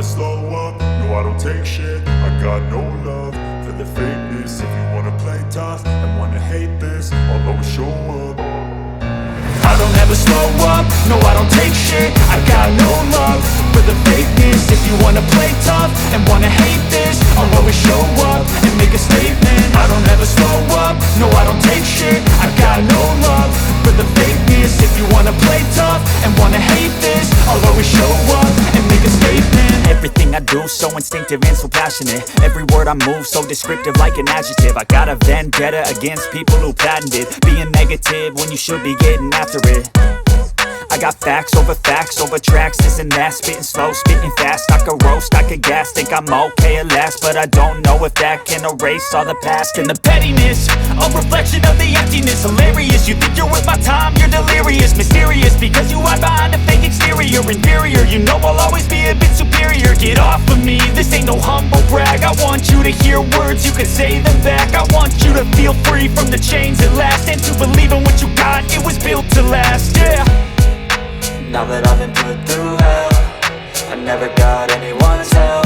slow up, no I don't take shit. I got no love for the fakeness. If you wanna play tough and wanna hate this, I'll always show up. I don't ever slow up, no I don't take shit. I got no love for the fakeness. If you wanna play tough and wanna hate this, I'll always show up and make a statement. I don't ever slow up, no I don't take shit. I got no love for the fakeness. If you wanna play tough and wanna hate this, I'll always show up and make a statement. Everything I do so instinctive and so passionate. Every word I move so descriptive like an adjective. I got a vendetta against people who patented being negative when you should be getting after it. I got facts over tracks, this and that. Spitting slow, spitting fast, I could roast, I could gas. Think I'm okay at last, but I don't know if that can erase all the past. And the pettiness, a reflection of the emptiness. Hilarious, you think you're worth my time, you're delirious. Mysterious, because you hide behind a fake exterior. Inferior, you know I'll always be a bit superior. Get off of me, this ain't no humble brag. I want you to hear words, you can say them back. I want you to feel free from the chains at last, and to believe in what you got, it was built to last, yeah. Now that I've been put through hell, I never got anyone's help.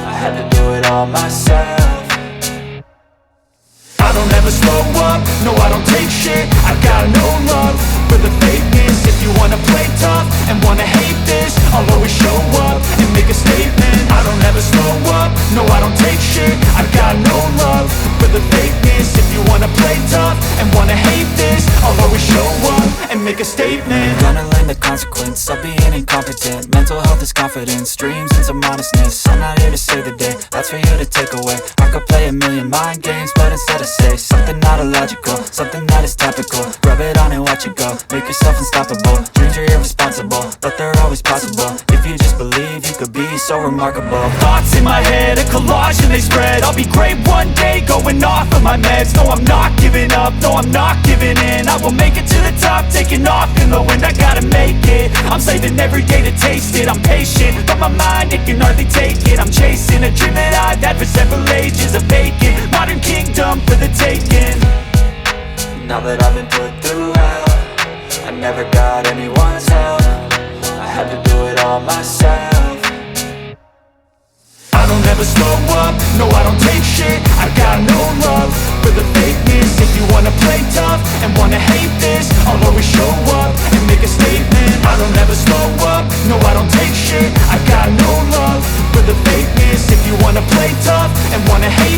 I had to do it all myself. I don't ever slow up, no I don't take shit. I got no love for the fakeness. If you wanna play tough and wanna hate this, I'll always show up and make a statement. I don't ever slow up, no I don't take shit. I got no love for the fakeness. If you wanna play tough and wanna hate this, I'll always show up and make a statement. Gonna learn the consequence of being incompetent. Mental health is confidence, dreams and some honestness. I'm not here to save the day, that's for you to take away. I could play a million mind games, but instead I say something not illogical, something that is topical. Rub it on and watch it go, make yourself unstoppable. Dreams are irresponsible, but they're always possible. If you just believe, you could be so remarkable. Thoughts in my head, a collage and they spread. I'll be great one day, going off of my meds. No, I'm not giving up, no, I'm not giving in. I will make it to the top, taking off in the wind. I gotta make it, I'm saving every day to taste it. I'm patient, but my mind, it can hardly take it. I'm chasing a dream that I've had for several ages. A vacant, modern kingdom for the taking. Now that I've been put through hell, I never got anyone's help. I had to do it all myself. I don't ever slow up, no I don't take shit. I got no love for the fakeness. If you wanna play tough and wanna hate this, I'll always show up and make a statement. I don't ever slow up, no I don't take shit. I got no love for the fakeness. If you wanna play tough and wanna hate